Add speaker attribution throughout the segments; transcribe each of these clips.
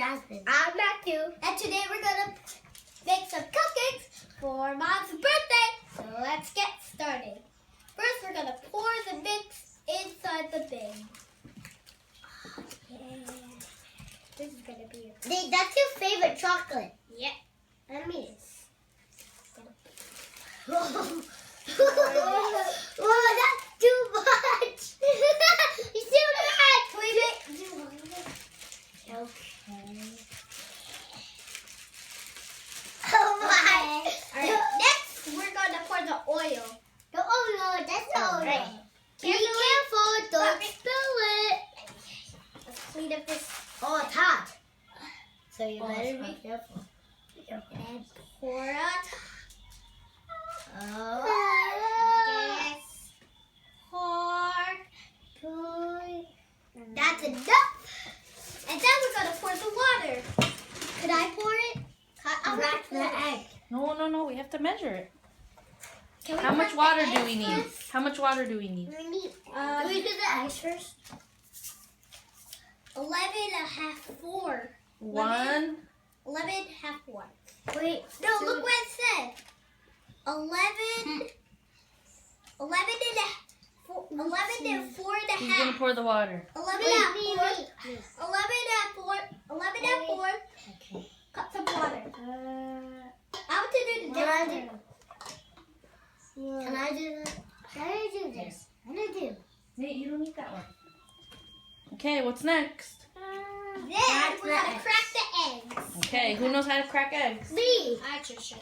Speaker 1: Jasmine.
Speaker 2: I'm Matthew. And today we're going to make some cupcakes for Mom's birthday. So let's get started. First, we're going to pour the mix inside the bin. Yeah. This is going to be
Speaker 1: That's your favorite chocolate.
Speaker 2: Yeah. I mean it.
Speaker 1: Whoa, that's too much. It's too much. Okay. Oh my.
Speaker 2: Alright, next we're going to pour the oil.
Speaker 1: Oh no, that's not
Speaker 2: Right.
Speaker 1: right. Be careful, don't spill it.
Speaker 2: Let's clean up this.
Speaker 1: Oh, it's hot. So you
Speaker 2: Oh,
Speaker 1: better
Speaker 2: it's
Speaker 1: be
Speaker 2: hot.
Speaker 1: careful.
Speaker 2: And pour it.
Speaker 1: Oh.
Speaker 2: Yes. Pour.
Speaker 1: That's enough.
Speaker 2: And then we're going to pour the water. Could I pour it? I'll
Speaker 1: Crack
Speaker 2: pour
Speaker 1: the
Speaker 2: it.
Speaker 1: egg.
Speaker 3: No, we have to measure it.
Speaker 2: Can we
Speaker 3: How much
Speaker 2: crack
Speaker 3: water
Speaker 2: the
Speaker 3: do
Speaker 2: eggs
Speaker 3: we need?
Speaker 2: first?
Speaker 3: How much water do we need?
Speaker 1: We need.
Speaker 2: Do we do the
Speaker 1: ice first?
Speaker 2: 11 and a half, 4.
Speaker 3: 1.
Speaker 2: 11 half 1.
Speaker 1: Wait.
Speaker 2: No, look what it said. 11 and a 11 and 4 and a
Speaker 3: Who's gonna
Speaker 2: half.
Speaker 3: pour the water?
Speaker 2: 11
Speaker 1: Wait,
Speaker 2: and
Speaker 1: me.
Speaker 2: 4. 11 and 4. 11 and 4.
Speaker 1: Okay.
Speaker 2: Cups of water. I want to do the
Speaker 1: Can I
Speaker 2: different.
Speaker 1: Can I do this? Can I do this? I'm gonna do.
Speaker 3: Nate, you don't need that one. Okay, what's next?
Speaker 2: Then
Speaker 1: Crack
Speaker 2: we're
Speaker 1: the
Speaker 2: going to
Speaker 1: eggs.
Speaker 2: crack the eggs.
Speaker 3: Okay, who knows how to crack eggs?
Speaker 1: Me.
Speaker 2: I just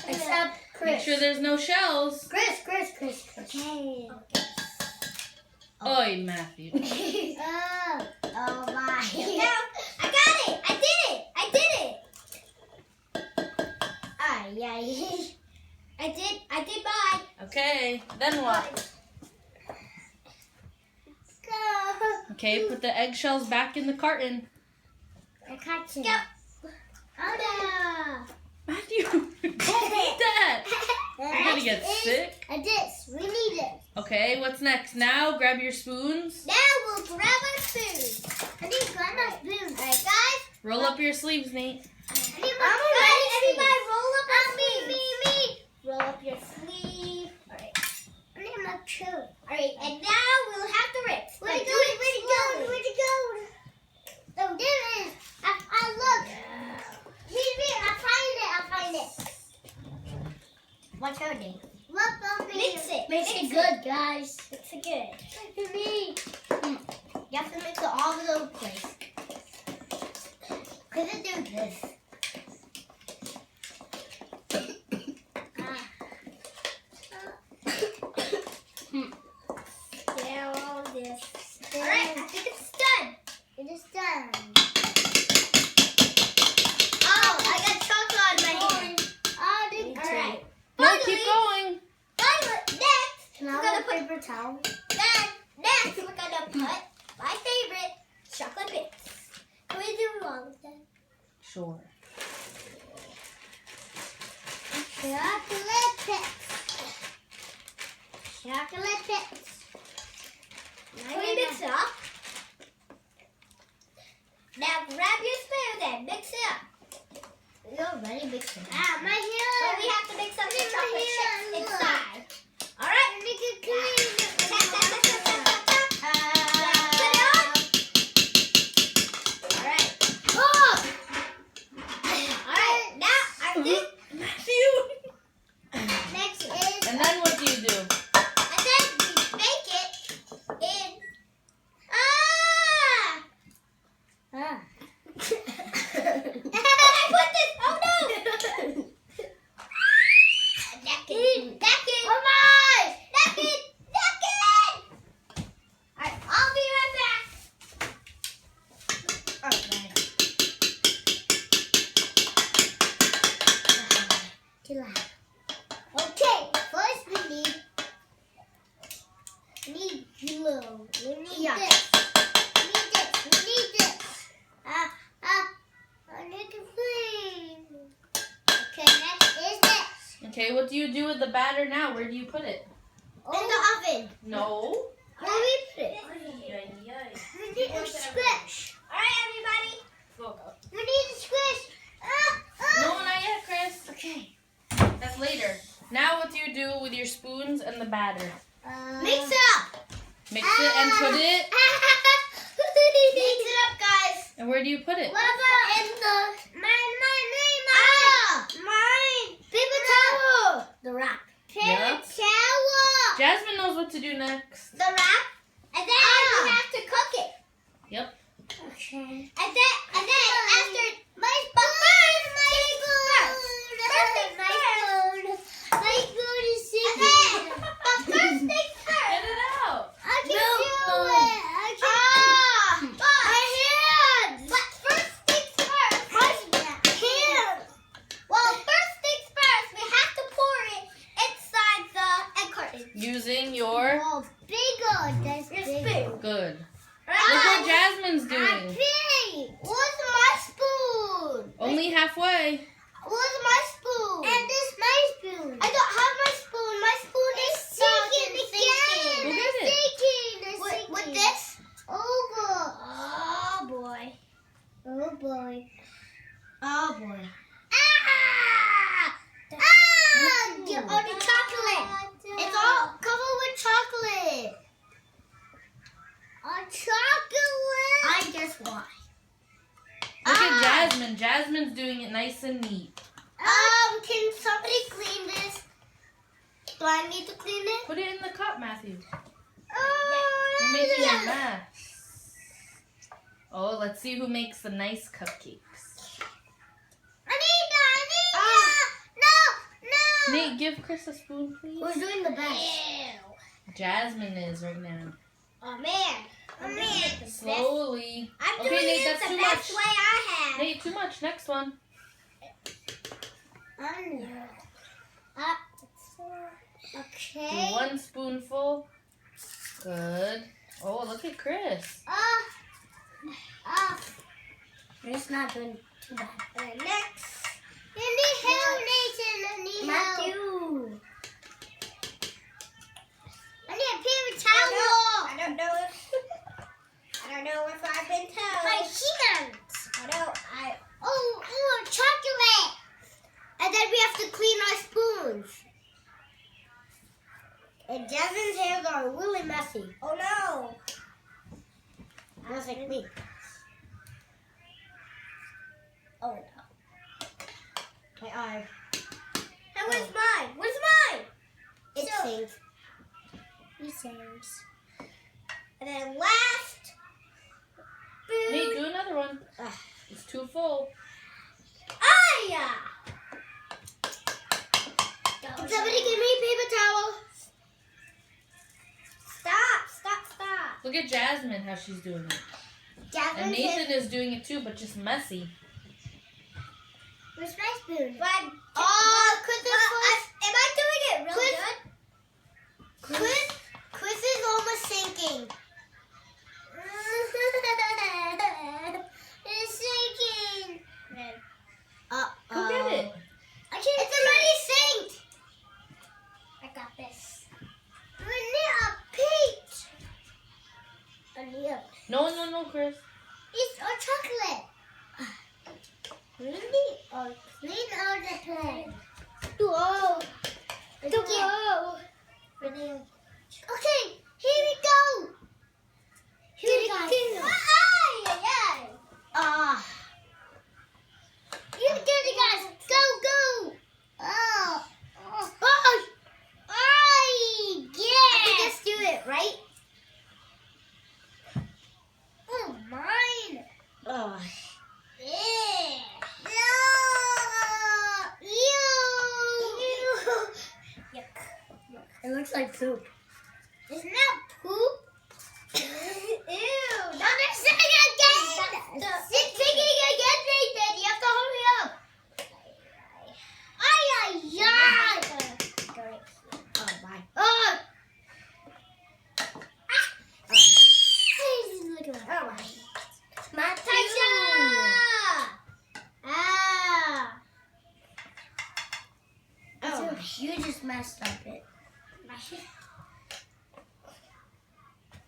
Speaker 1: Except Chris.
Speaker 3: Make sure there's no shells.
Speaker 1: Chris.
Speaker 2: Okay.
Speaker 3: Oi, Matthew.
Speaker 1: Oh my.
Speaker 2: Now, I got it. I did it. I did mine.
Speaker 3: Okay, then what?
Speaker 1: Go.
Speaker 3: Okay, put the eggshells back in the carton.
Speaker 1: I caught you.
Speaker 2: Go.
Speaker 1: Oh
Speaker 3: Matthew, don't eat that.
Speaker 1: no.
Speaker 3: You're gonna get sick.
Speaker 1: This. We need it.
Speaker 3: Okay, what's next? Now, grab your spoons.
Speaker 2: Now we'll grab our spoon.
Speaker 1: I need grandma spoon.
Speaker 2: Alright, guys.
Speaker 3: Roll up your sleeves, Nate.
Speaker 1: I need
Speaker 2: Alright, everybody roll up our
Speaker 1: me.
Speaker 2: sleeves. Roll up your sleeve. Alright.
Speaker 1: I need my shoe.
Speaker 2: Alright, and now we'll have to rinse.
Speaker 1: Where'd it
Speaker 2: But
Speaker 1: go?
Speaker 2: do it slowly.
Speaker 1: Where'd it go? Oh, there it is. I look. Here, I find it.
Speaker 2: What's her name?
Speaker 1: Look, Bumpy.
Speaker 2: Mix it.
Speaker 1: Mix it good, guys.
Speaker 2: Mix it good.
Speaker 1: Me.
Speaker 2: You have to mix it all over the place.
Speaker 1: Could it do this?
Speaker 2: Yeah, all this. Alright, I think it's done.
Speaker 1: It is done.
Speaker 2: Oh, I got chocolate on my hand.
Speaker 1: Oh, this
Speaker 2: Alright.
Speaker 3: No, keep going.
Speaker 2: Next,
Speaker 1: Can
Speaker 2: we're
Speaker 1: I
Speaker 2: gonna
Speaker 1: have a
Speaker 2: put
Speaker 1: paper towel?
Speaker 2: next we're gonna put my favorite chocolate bits. Can we do all of them?
Speaker 3: Sure.
Speaker 1: Chocolate pips. Chocolate pips.
Speaker 2: Can we mix it up? Now grab your spoon and mix it up.
Speaker 1: We already mixed it. My
Speaker 2: But we
Speaker 1: hair.
Speaker 2: have to mix up the
Speaker 1: Look,
Speaker 2: chocolate
Speaker 1: my
Speaker 2: chips
Speaker 1: hair, look.
Speaker 2: inside. Alright?
Speaker 1: Make it clean.
Speaker 2: Tap, tap, tap, tap, tap, tap, tap. Put it on. Alright.
Speaker 1: Oh!
Speaker 2: Alright. Now I think
Speaker 3: Matthew.
Speaker 1: Next is.
Speaker 3: And then what do you do?
Speaker 2: and then we make it in
Speaker 1: Ah.
Speaker 2: I put this oh no! Napkin. Napkin.
Speaker 1: Oh my!
Speaker 2: Napkin. Napkin. Alright, I'll be right back.
Speaker 1: Too loud. Okay, first we need glue. We need
Speaker 2: Yeah.
Speaker 1: this. We need this. I need to clean. Okay, next is this.
Speaker 3: Okay, what do you do with the batter now? Where do you put it?
Speaker 1: In the oven.
Speaker 3: No.
Speaker 1: Where we put it?
Speaker 3: Yay, yay.
Speaker 1: We need to squish.
Speaker 2: Alright, everybody.
Speaker 3: Focus.
Speaker 2: Mix it up.
Speaker 3: Mix it and put it.
Speaker 2: Mix it up, guys.
Speaker 3: And where do you put it?
Speaker 1: What about
Speaker 2: In the
Speaker 1: mine?
Speaker 2: paper towel. The wrap.
Speaker 3: Yep.
Speaker 1: Shower.
Speaker 3: Jasmine knows what to do next.
Speaker 2: The wrap. And then we have to cook it.
Speaker 3: Yep.
Speaker 1: Okay.
Speaker 2: And then after
Speaker 1: My spoon is sinking.
Speaker 2: but first things first.
Speaker 3: Get it out.
Speaker 1: I can
Speaker 2: No.
Speaker 1: do it.
Speaker 2: My hands. But first things first.
Speaker 1: My hands.
Speaker 2: Well, first things first, we have to pour it inside the egg carton.
Speaker 3: Using your
Speaker 1: Oh, bigger. That's
Speaker 2: Your
Speaker 1: bigger.
Speaker 2: spoon.
Speaker 3: good.
Speaker 2: Right?
Speaker 3: Look what Jasmine's
Speaker 1: I'm
Speaker 3: doing.
Speaker 1: big.
Speaker 2: Where's my spoon?
Speaker 3: Only halfway.
Speaker 2: Where's my spoon?
Speaker 1: And this is my spoon.
Speaker 2: I don't have my spoon. My spoon is
Speaker 1: sinking
Speaker 2: sinking.
Speaker 1: again.
Speaker 3: Go get
Speaker 1: It's
Speaker 3: it.
Speaker 1: sinking. It's
Speaker 2: With
Speaker 1: sinking.
Speaker 2: this?
Speaker 1: Over.
Speaker 2: Oh boy.
Speaker 1: Oh boy.
Speaker 2: Oh boy.
Speaker 1: Ah!
Speaker 2: Get all the chocolate. It's all covered with chocolate.
Speaker 1: Chocolate.
Speaker 2: I guess why.
Speaker 3: Look at Jasmine. Jasmine's doing it nice and neat.
Speaker 2: Can somebody clean this? Do I need to clean it?
Speaker 3: Put it in the cup, Matthew.
Speaker 1: Oh,
Speaker 3: You're making a mess. Oh, let's see who makes the nice cupcakes.
Speaker 1: Anita. No.
Speaker 3: Nate, give Chris a spoon, please.
Speaker 2: Who's doing the best?
Speaker 3: Jasmine is right now.
Speaker 2: Oh man. I'm doing it the best.
Speaker 3: Slowly.
Speaker 2: I'm
Speaker 3: Okay,
Speaker 2: doing
Speaker 3: Nate,
Speaker 2: it
Speaker 3: that's
Speaker 2: the
Speaker 3: too
Speaker 2: best
Speaker 3: much.
Speaker 2: way I have.
Speaker 3: Nate, too much. Next one.
Speaker 1: Okay.
Speaker 3: Do one spoonful. Good. Oh, look at Chris.
Speaker 2: It's not doing too bad.
Speaker 1: Next. You need help, Nathan. I need help.
Speaker 2: Matthew.
Speaker 1: I need a paper towel.
Speaker 2: I don't know if I've been told.
Speaker 1: My hands.
Speaker 2: Oh,
Speaker 1: Chocolate.
Speaker 2: and then we have to clean our spoons. And Jasmine's hands are really messy. Oh no! Just like me. Oh no. My eye. And where's mine? Where's mine? It sings.
Speaker 1: He sings.
Speaker 2: And then last.
Speaker 3: Nate, do another one. It's too full.
Speaker 2: Yeah. Somebody give me a paper towel. Stop.
Speaker 3: Look at Jasmine, how she's doing it. And
Speaker 2: Jasmine's
Speaker 3: Nathan is doing it too, but just messy.
Speaker 1: Where's my spoon?
Speaker 2: Am I doing it really good? Chris is almost sinking.
Speaker 1: It's sinking.
Speaker 3: Go get it.
Speaker 2: It's already synced.
Speaker 1: I got this. We need a peach.
Speaker 3: No, Chris.
Speaker 1: It's a chocolate. We need a clean out the plate. Okay, here we go.
Speaker 2: Here we go.
Speaker 1: You get it, guys. Go.
Speaker 2: I can just do it, right?
Speaker 1: Oh, mine.
Speaker 2: Oh.
Speaker 1: Yeah. Yuck.
Speaker 2: It looks like poop.
Speaker 1: It's not poop.
Speaker 2: Ew.
Speaker 1: Not the sing again.
Speaker 2: It's singing again, Nathan. You have to hurry up.
Speaker 1: Ay.
Speaker 2: Oh, my. Oh.
Speaker 1: Look at that.
Speaker 2: Oh, my.
Speaker 1: Tasha.
Speaker 2: Oh, you just messed up it.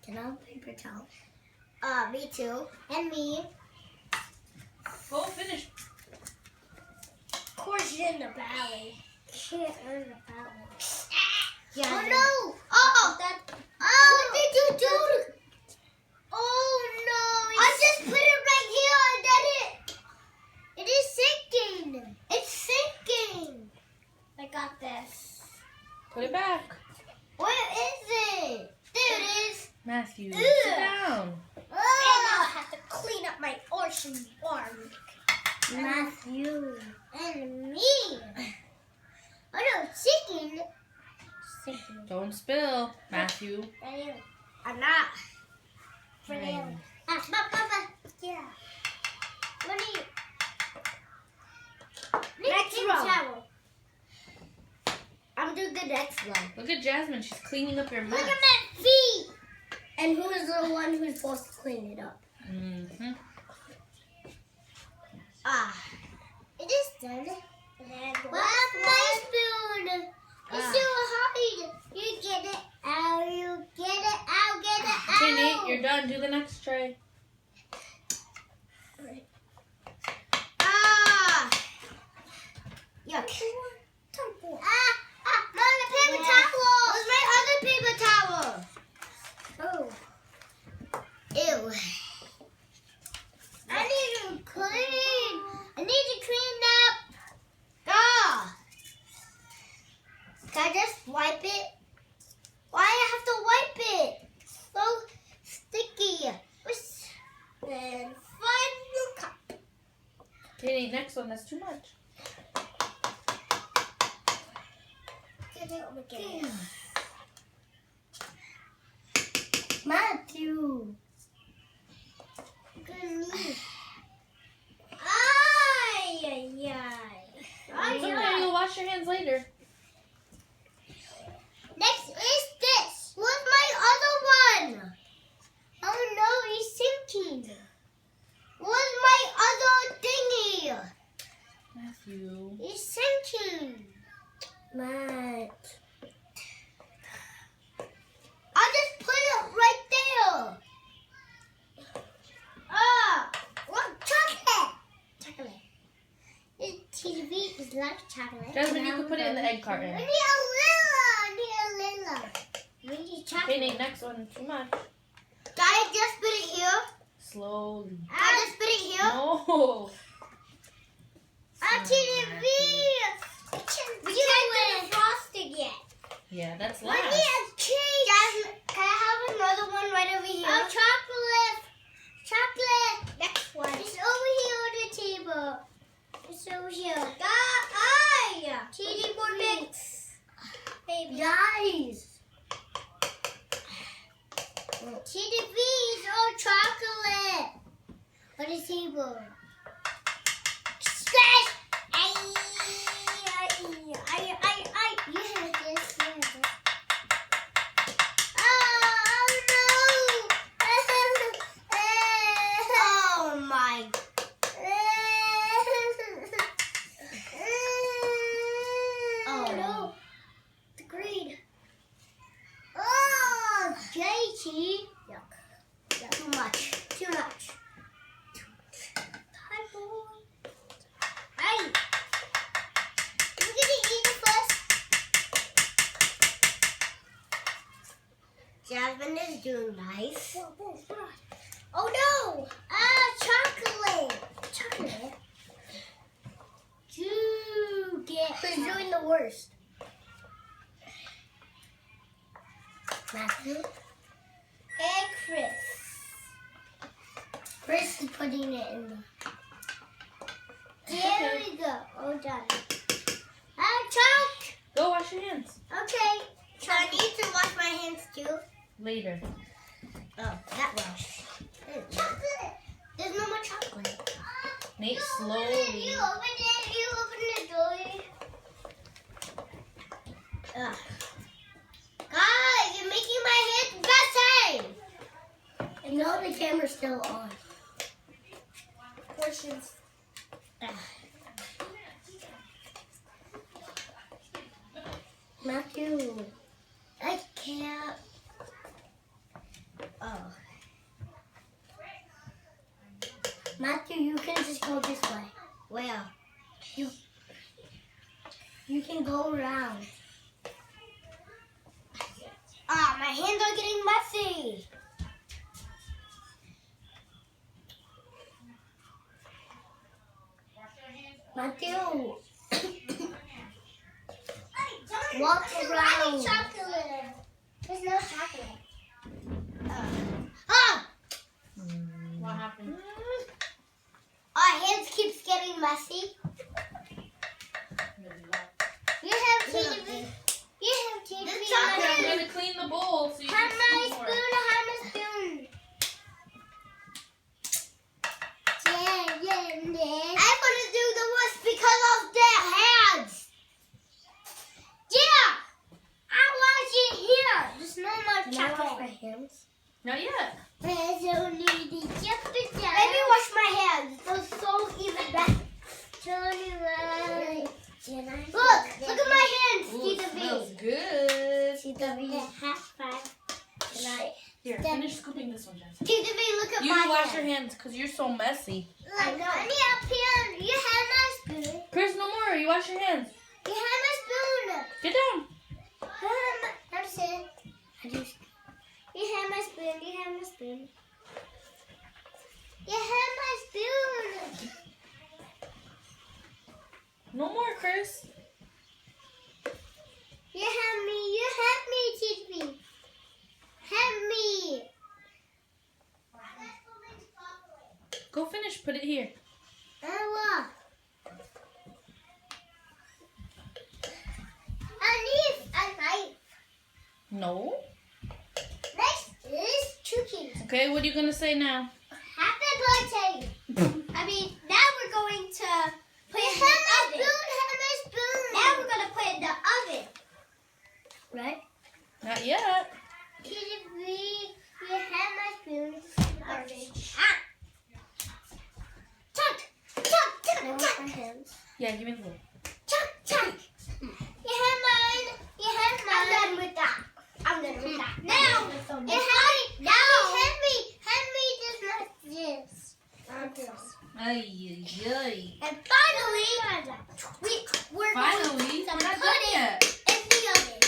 Speaker 2: Can I have a paper towel? Me too. And me.
Speaker 3: Go finish.
Speaker 2: Of course, you're in the valley.
Speaker 1: Can't earn the power.
Speaker 2: Yeah.
Speaker 1: Oh no!
Speaker 2: Oh, that
Speaker 3: Matthew,
Speaker 2: Ugh.
Speaker 3: sit down.
Speaker 2: And now I have to clean up my ocean farm.
Speaker 1: Matthew and me. Oh no, chicken. Chicken.
Speaker 3: Don't spill, Matthew.
Speaker 2: I'm not. For
Speaker 3: Right.
Speaker 2: now.
Speaker 1: Papa.
Speaker 2: Yeah.
Speaker 1: What do you?
Speaker 2: Next
Speaker 1: Paper
Speaker 2: row.
Speaker 1: towel.
Speaker 2: I'm doing the next one.
Speaker 3: Look at Jasmine. She's cleaning up your mess.
Speaker 1: Look at my feet.
Speaker 2: And who is the one who's supposed to clean it up?
Speaker 3: Mm-hmm.
Speaker 2: Ah.
Speaker 1: It is done.
Speaker 2: And
Speaker 1: Where's my spoon? It's so hard. You get it out. You get it out. Get it out.
Speaker 3: Okay, Nate, you're done. Do the next tray.
Speaker 2: Ah. Yuck.
Speaker 1: Mom, the paper towel.
Speaker 2: Where's my other paper towel?
Speaker 1: Oh.
Speaker 2: Ew.
Speaker 1: I need to clean. I need to clean up.
Speaker 2: Ah. Can I just wipe it? Why I have to wipe it? So sticky. Then final cup.
Speaker 3: Okay, Nate, next one. That's too much.
Speaker 2: Matthew.
Speaker 1: Good.
Speaker 2: Ay, ay, ay.
Speaker 3: It's okay. You'll wash your hands later.
Speaker 1: Next is this.
Speaker 2: Where's my other one?
Speaker 1: Oh no, he's sinking.
Speaker 2: Where's my other thingy?
Speaker 3: Matthew.
Speaker 1: He's sinking.
Speaker 2: Matt. I just put it right there. Ah, what chocolate?
Speaker 1: Chocolate. This TV is like chocolate.
Speaker 3: Jasmine, you can put it in the egg
Speaker 1: We
Speaker 3: carton.
Speaker 1: need a little. We need
Speaker 3: Okay,
Speaker 1: chocolate.
Speaker 3: Nate, next one. Too much.
Speaker 2: Did I just put it here?
Speaker 3: Slowly.
Speaker 2: I just put it here.
Speaker 3: No.
Speaker 1: TV.
Speaker 2: We can't do the frosting yet.
Speaker 3: Yeah, that's
Speaker 1: We
Speaker 3: last.
Speaker 1: need a cake.
Speaker 2: Jasmine, can I have another one right over here?
Speaker 1: Oh, chocolate. Chocolate.
Speaker 2: Next one.
Speaker 1: It's over here on the table. It's over here.
Speaker 2: Ay!
Speaker 1: TD
Speaker 2: More
Speaker 1: Baby.
Speaker 2: mix. Baby.
Speaker 1: Guys. TDB is all chocolate on the table. Scratch! You have this. Oh no!
Speaker 2: Oh my.
Speaker 1: Oh
Speaker 2: no.
Speaker 1: The green. Oh, JT.
Speaker 2: Too much.
Speaker 1: Too much.
Speaker 2: Hi, boy.
Speaker 1: Hey. We're gonna eat it first.
Speaker 2: Jasmine is doing nice.
Speaker 1: Oh no! Chocolate. Chocolate. You get.
Speaker 2: Who's doing the worst?
Speaker 1: Matthew.
Speaker 2: And Chris.
Speaker 1: Chris is putting it in the.
Speaker 3: Okay.
Speaker 1: There we go. All done. Choke.
Speaker 3: Go wash your hands.
Speaker 1: Okay.
Speaker 2: So I need to wash my hands too.
Speaker 3: Later.
Speaker 2: Oh, that wash.
Speaker 1: Chocolate.
Speaker 2: There's no more chocolate.
Speaker 3: Nate,
Speaker 1: You
Speaker 3: slowly.
Speaker 1: open it. You open the door.
Speaker 2: Ugh. God, you're making my hands messy.
Speaker 1: And now the camera's still on.
Speaker 2: Portions.
Speaker 1: Matthew.
Speaker 2: I can't. Oh.
Speaker 1: Matthew, you can just go this way.
Speaker 2: Where?
Speaker 1: You can go around.
Speaker 2: Ah, my hands are getting messy.
Speaker 1: Matthew.
Speaker 2: Walk
Speaker 1: I
Speaker 2: around.
Speaker 1: need chocolate. There's no chocolate.
Speaker 3: Not yet.
Speaker 1: There's only the jumping
Speaker 2: Let
Speaker 1: down.
Speaker 2: me wash my hands. Those so even better. Look at my hands.
Speaker 3: Ooh,
Speaker 2: See
Speaker 3: it
Speaker 2: the
Speaker 3: smells
Speaker 2: V.
Speaker 3: good.
Speaker 2: See the V.
Speaker 1: Half five.
Speaker 3: Here, finish scooping this one, Jess.
Speaker 2: See the V. Look at
Speaker 3: You
Speaker 2: my
Speaker 3: wash
Speaker 2: hands.
Speaker 3: your hands because you're so messy.
Speaker 2: I
Speaker 1: Look,
Speaker 2: know.
Speaker 1: I need a pen. You have my spoon.
Speaker 3: Chris, no more. You wash your hands.
Speaker 1: You have my spoon.
Speaker 3: Get down.
Speaker 1: I'm saying. You have my spoon. You have my spoon. You have my spoon.
Speaker 3: No more, Chris.
Speaker 1: You have me. You have me, teach me. Have me.
Speaker 3: Go finish. Put it here.
Speaker 1: I will. I need a knife.
Speaker 3: No.
Speaker 1: Next is cookies.
Speaker 3: Okay, what are you going to say now?
Speaker 1: Happy birthday.
Speaker 2: I mean, now we're going to put
Speaker 1: You
Speaker 2: it in
Speaker 1: have my
Speaker 2: the oven.
Speaker 1: spoon. Have my spoon.
Speaker 2: Now we're going to put it in the oven. Right?
Speaker 3: Not yet.
Speaker 1: Teach me. You have my spoon.
Speaker 2: Garbage.
Speaker 1: Chuck. Chuck. Chuck. Chuck. Hands.
Speaker 3: Yeah, give me the bowl.
Speaker 1: Chuck. Chuck. You have mine. You have
Speaker 2: I'm
Speaker 1: mine.
Speaker 2: done with that. I'm done with that.
Speaker 1: Now,
Speaker 2: Now,
Speaker 1: you have me. Hand me just like this.
Speaker 3: Ay, ay, ay.
Speaker 2: and finally, we're
Speaker 3: Finally,
Speaker 2: going to
Speaker 3: we're not
Speaker 2: put
Speaker 3: done
Speaker 2: it
Speaker 3: yet.
Speaker 2: in the oven.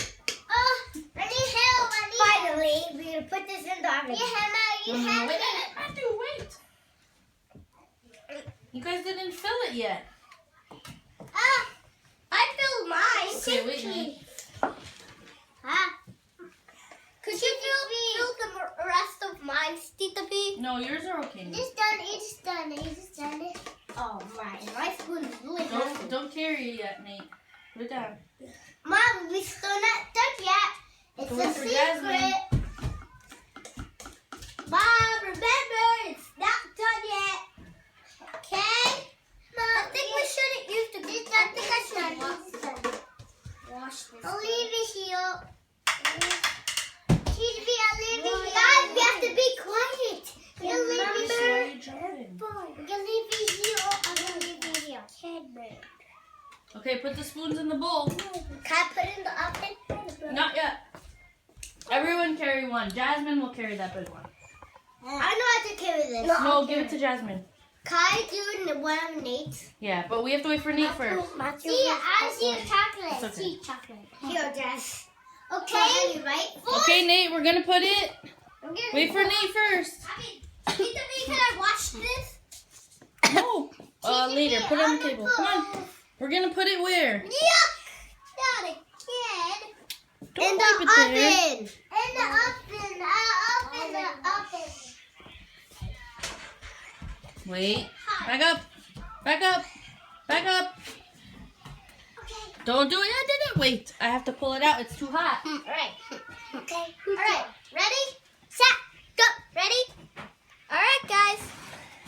Speaker 1: Oh, I need help. I need help.
Speaker 2: Finally, we're going to put this in the oven.
Speaker 1: You have my. You
Speaker 3: No,
Speaker 1: have
Speaker 3: wait,
Speaker 1: me.
Speaker 3: Matthew, wait. You guys didn't fill it yet.
Speaker 1: Ah,
Speaker 2: I filled mine.
Speaker 3: Okay, wait, Nate.
Speaker 1: ah.
Speaker 2: Could you fill the rest of mine, Tita B?
Speaker 3: No, yours are okay. Nate.
Speaker 1: It's done. It's done. It's done.
Speaker 2: Oh, my spoon is really heavy.
Speaker 3: Don't carry it yet, Nate. Put it down.
Speaker 1: Mom, we still not done yet. It's
Speaker 3: Wait
Speaker 1: a
Speaker 3: for
Speaker 1: secret.
Speaker 3: Jasmine.
Speaker 2: Mom, remember, it's not done yet. Okay?
Speaker 1: Mom,
Speaker 2: I think we shouldn't use the
Speaker 1: It's
Speaker 2: I
Speaker 1: done.
Speaker 2: think I
Speaker 1: It's done.
Speaker 2: should
Speaker 1: It's done.
Speaker 2: wash this.
Speaker 1: I'll leave it here. Teach me. I'll leave it here.
Speaker 2: Guys, we have to be quiet.
Speaker 1: We'll leave it
Speaker 3: Why
Speaker 1: here.
Speaker 3: are you jumping?
Speaker 1: We're gonna leave it here. I'm gonna leave it here.
Speaker 3: Okay, put the spoons in the bowl.
Speaker 2: Can I put it in the oven?
Speaker 3: Not yet. Everyone carry one. Jasmine will carry that big one.
Speaker 2: I know how to carry this.
Speaker 3: No, give it to Jasmine.
Speaker 2: Can I do one of Nate's?
Speaker 3: Yeah, but we have to wait for Nate first.
Speaker 1: See, I see chocolate.
Speaker 3: It's okay.
Speaker 1: See chocolate.
Speaker 2: Here, Jess.
Speaker 1: Okay.
Speaker 2: Right?
Speaker 3: Okay, Nate, we're gonna put it.
Speaker 1: I'm gonna
Speaker 3: Wait for Nate first.
Speaker 2: I mean, Tita B, can I wash this?
Speaker 3: No. Later. Put it on the table. Come on. We're gonna put it where?
Speaker 2: Yuck! Not again.
Speaker 3: Don't
Speaker 2: In
Speaker 3: wipe
Speaker 2: the
Speaker 3: it there.
Speaker 2: oven.
Speaker 1: In the oven. Open the oven.
Speaker 3: Wait. Back up. Back up. Back up.
Speaker 1: Okay.
Speaker 3: Don't do it. I did it. Wait. I have to pull it out. It's too hot.
Speaker 1: All right. Okay.
Speaker 2: All right, ready, set, go. Ready? All right, guys.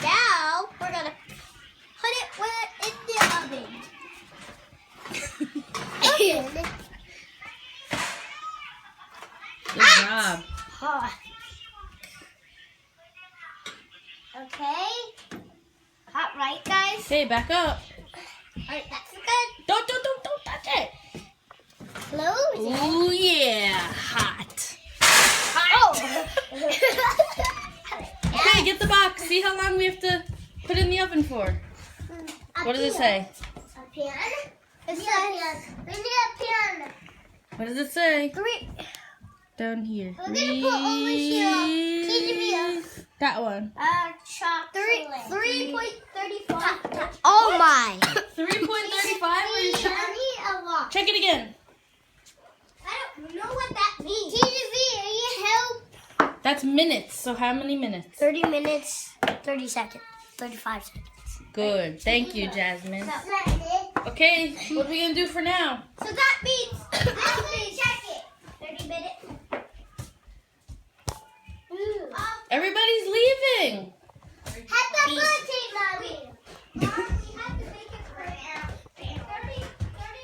Speaker 2: Now we're gonna put it in the oven.
Speaker 3: Good job.
Speaker 2: Hot.
Speaker 1: Okay.
Speaker 2: Hot, right, guys?
Speaker 3: Okay, back up.
Speaker 2: All right, that's good.
Speaker 3: Don't touch it.
Speaker 1: Close it.
Speaker 3: Ooh yeah, hot.
Speaker 2: Oh.
Speaker 3: Okay, get the box. See how long we have to put in the oven for. What does it say?
Speaker 1: A pen. It says we need a pen.
Speaker 3: What does it say?
Speaker 2: 3.
Speaker 3: Down here.
Speaker 1: We're gonna put over here. TGV.
Speaker 3: That one.
Speaker 1: Chocolate.
Speaker 2: 3.35. Oh my.
Speaker 3: 3.35. Are you sure?
Speaker 1: I need a watch.
Speaker 3: Check it again.
Speaker 2: I don't know what that means.
Speaker 1: TGV, are you help?
Speaker 3: That's minutes. So how many minutes?
Speaker 2: 30 minutes, 30 seconds, 35 seconds.
Speaker 3: Good. Thank you, Jasmine.
Speaker 1: That's it.
Speaker 3: Okay, what are we gonna do for now?
Speaker 2: So that means